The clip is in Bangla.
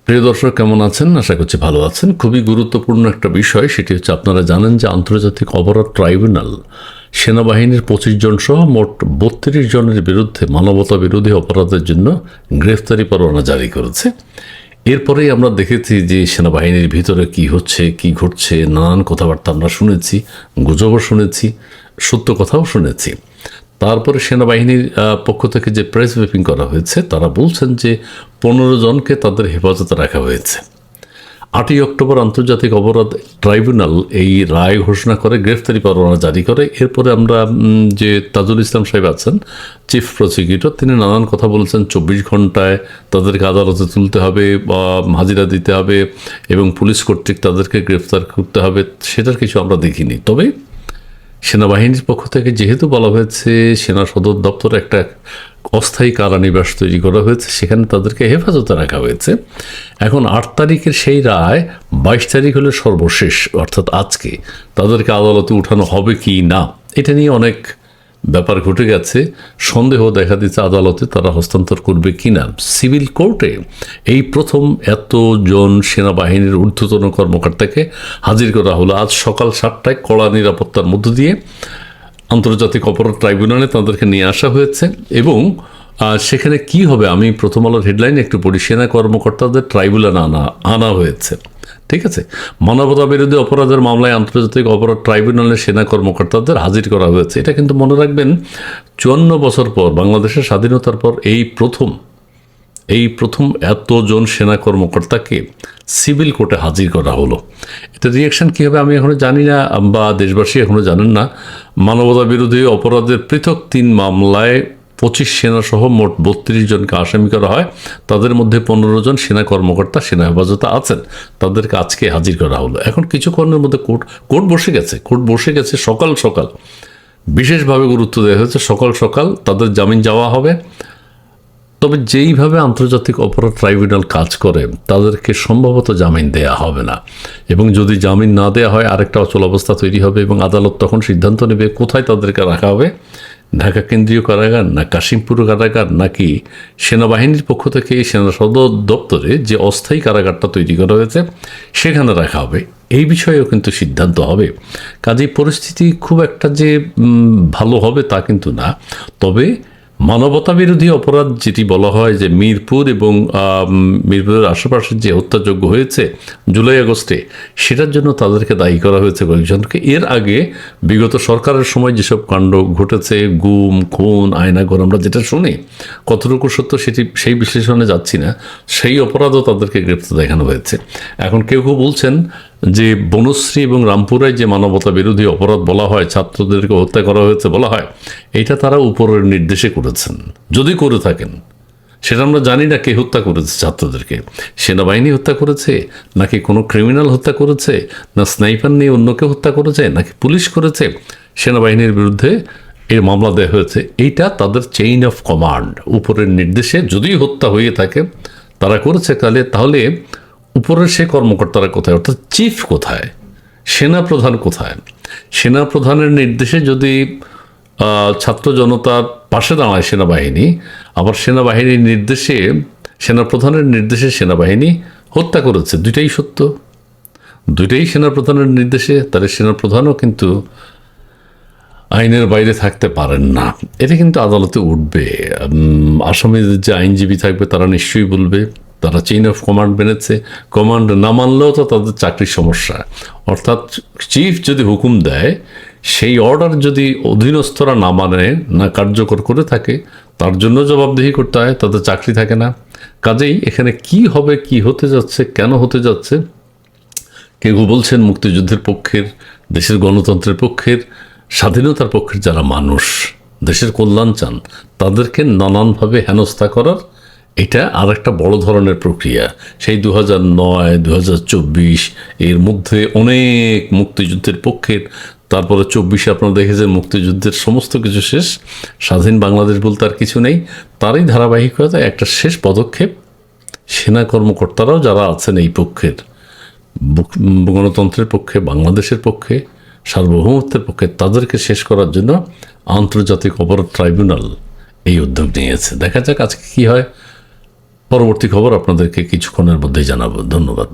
প্রিয় দর্শক, কেমন আছেন? আশা করছি ভালো আছেন। খুবই গুরুত্বপূর্ণ একটা বিষয়, সেটি হচ্ছে আপনারা জানেন যে আন্তর্জাতিক অপরাধ ট্রাইব্যুনাল সেনাবাহিনীর 25 জন সহ মোট 32 জনের বিরুদ্ধে মানবতা বিরোধী অপরাধের জন্য গ্রেফতারি পরোয়ানা জারি করেছে। এরপরেই আমরা দেখেছি যে সেনাবাহিনীর ভিতরে কি হচ্ছে, কি ঘটছে, নানান কথাবার্তা আমরা শুনেছি, গুজবও শুনেছি, সত্য কথাও শুনেছি। তারপরে সেনাবাহিনীর পক্ষ থেকে যে প্রেস ব্রিফিং করা হয়েছে, তারা বলছেন যে 15 জনকে তাদের হেফাজতে রাখা হয়েছে। 8ই অক্টোবর আন্তর্জাতিক অপরাধ ট্রাইব্যুনাল এই রায় ঘোষণা করে, গ্রেফতারি পরোয়ানা জারি করে। এরপরে আমরা যে তাজুল ইসলাম সাহেব আছেন, চিফ প্রসিকিউটর, তিনি নানান কথা বলেছেন। 24 ঘন্টায় তাদেরকে আদালতে তুলতে হবে বা হাজিরা দিতে হবে এবং পুলিশ কর্তৃক তাদেরকে গ্রেফতার করতে হবে, সেটার কিছু আমরা দেখিনি। তবে সেনাবাহিনীর পক্ষ থেকে যেহেতু বলা হয়েছে সেনা সদর দপ্তরে একটা অস্থায়ী কারানিবাস তৈরি করা হয়েছে, সেখানে তাদেরকে হেফাজতে রাখা হয়েছে। এখন 8 তারিখের সেই রায় 22 তারিখ হলে সর্বশেষ, অর্থাৎ আজকে তাদেরকে আদালতে উঠানো হবে কি না, এটা নিয়ে অনেক ব্যাপার ঘটে গেছে। সন্দেহ দেখা দিচ্ছে আদালতে তারা হস্তান্তর করবে কিনা। সিভিল কোর্টে এই প্রথম এতজন সেনাবাহিনীর ঊর্ধ্বতন কর্মকর্তাকে হাজির করা হলো। আজ সকাল 7টায় কড়া নিরাপত্তার মধ্য দিয়ে আন্তর্জাতিক অপরাধ ট্রাইব্যুনালে তাদেরকে নিয়ে আসা হয়েছে। এবং সেখানে কি হবে, আমি প্রথম আলোর হেডলাইন একটু পড়ি। সেনা কর্মকর্তাদের ট্রাইব্যুনালে আনা হয়েছে। ঠিক আছে, মানবতা বিরোধী অপরাধের মামলায় আন্তর্জাতিক অপরাধ ট্রাইব্যুনালে সেনা কর্মকর্তাদের হাজির করা হয়েছে। এটা কিন্তু মনে রাখবেন, 54 বছর পর, বাংলাদেশের স্বাধীনতার পর এই প্রথম এতজন সেনা কর্মকর্তাকে সিভিল কোর্টে হাজির করা হলো। এটা রিয়াকশন কী হবে আমি এখনও জানি না, বা দেশবাসী এখনও জানেন না। মানবতা বিরোধী অপরাধের পৃথক 3 মামলায় 25 সেনাসহ মোট 32 জনকে আসামি করা হয়। তাদের মধ্যে 15 জন সেনা কর্মকর্তা সেনা হেফাজতে আছেন, তাদেরকে আজকে হাজির করা হলো। এখন কিছুক্ষণের মধ্যে কোর্ট বসে গেছে সকাল সকাল। বিশেষভাবে গুরুত্ব দেওয়া হয়েছে, সকাল সকাল তাদের জামিন যাওয়া হবে। তবে যেইভাবে আন্তর্জাতিক অপরাধ ট্রাইব্যুনাল কাজ করে, তাদেরকে সম্ভবত জামিন দেয়া হবে না। এবং যদি জামিন না দেয়া হয়, আরেকটা অচল অবস্থা তৈরি হবে এবং আদালত তখন সিদ্ধান্ত নেবে কোথায় তাদেরকে রাখা হবে। ঢাকা কেন্দ্রীয় কারাগার, না কাশিমপুর কারাগার, নাকি সেনাবাহিনীর পক্ষ থেকে সেনা সদর দপ্তরে যে অস্থায়ী কারাগারটা তৈরি করা হয়েছে সেখানে রাখা হবে। এই বিষয়েও কিন্তু সিদ্ধান্ত হবে। কাজেই পরিস্থিতি খুব একটা যে ভালো হবে তা কিন্তু না। তবে মানবতা বিরোধী অপরাধ যেটি বলা হয়, যে মিরপুর এবং মিরপুরের আশেপাশে যে হত্যাযজ্ঞ হয়েছে জুলাই আগস্টে, সেটার জন্য তাদেরকে দায়ী করা হয়েছে কয়েকজনকে। এর আগে বিগত সরকারের সময় যেসব কাণ্ড ঘটেছে, গুম, খুন, আয়নাঘর, আমরা যেটা শুনি, কতটুকু সত্য সেই বিশ্লেষণে যাচ্ছি না। সেই অপরাধও তাদেরকে গ্রেপ্তার দেখানো হয়েছে। এখন কেউ কেউ বলছেন যে বনশ্রী এবং রামপুরায় যে মানবতা বিরোধী অপরাধ বলা হয়, ছাত্রদেরকে হত্যা করা হয়েছে বলা হয়, এটা তারা উপরের নির্দেশে করেছেন। যদি করে থাকেন, সেটা আমরা জানি না কে হত্যা করেছে ছাত্রদেরকে। সেনাবাহিনী হত্যা করেছে, নাকি কোনো ক্রিমিনাল হত্যা করেছে, না স্নাইপার নিয়ে অন্য কেউ হত্যা করেছে, নাকি পুলিশ করেছে, সেনাবাহিনীর বিরুদ্ধে এর মামলা দেওয়া হয়েছে। এইটা তাদের চেইন অফ কমান্ড, উপরের নির্দেশে যদি হত্যা হয়ে থাকে, তারা করেছে, তাহলে উপরের সে কর্মকর্তারা কোথায়, অর্থাৎ চিফ কোথায়, সেনাপ্রধান কোথায়? সেনাপ্রধানের নির্দেশে যদি ছাত্র জনতার পাশে দাঁড়ায় সেনাবাহিনী, আবার সেনাবাহিনীর নির্দেশে, সেনাপ্রধানের নির্দেশে সেনাবাহিনী হত্যা করেছে, দুইটাই সত্য, দুইটাই সেনাপ্রধানের নির্দেশে, তাহলে সেনাপ্রধানও কিন্তু আইনের বাইরে থাকতে পারেন না। এটা কিন্তু আদালতে উঠবে। আসামিদের যে আইনজীবী থাকবে তারা নিশ্চয়ই বলবে তারা চেইন অফ কমান্ড মেনেছে। কমান্ড না মানলেও তো তাদের চাকরির সমস্যা। অর্থাৎ চিফ যদি হুকুম দেয়, সেই অর্ডার যদি অধীনস্থরা না মানে, না কার্যকর করে থাকে, তার জন্য জবাবদিহি করতে হয়, তাদের চাকরি থাকে না। কাজেই এখানে কি হবে, কি হতে যাচ্ছে, কেন হতে যাচ্ছে, কেউ বলছেন মুক্তিযুদ্ধের পক্ষের, দেশের গণতন্ত্রের পক্ষের, স্বাধীনতার পক্ষের যারা মানুষ, দেশের কল্যাণ চান, তাদেরকে নানানভাবে হেনস্থা করার এটা আর একটা বড় ধরনের প্রক্রিয়া। সেই 2009, 2024 এর মধ্যে অনেক মুক্তিযুদ্ধের পক্ষের, তারপরে 24-এ আপনারা দেখেছেন মুক্তিযুদ্ধের সমস্ত কিছু শেষ, স্বাধীন বাংলাদেশ বলতে আর কিছু নেই। তারই ধারাবাহিকতায় একটা শেষ পদক্ষেপ, সেনা কর্মকর্তারাও যারা আছেন এই পক্ষের, গণতন্ত্রের পক্ষে, বাংলাদেশের পক্ষে, সার্বভৌমত্বের পক্ষে, তাদেরকে শেষ করার জন্য আন্তর্জাতিক অপরাধ ট্রাইব্যুনাল এই উদ্যোগ নিয়েছে। দেখা যাক আজকে কী হয়। পরবর্তী খবর আপনাদেরকে কিছুক্ষণের মধ্যেই জানাবো। ধন্যবাদ।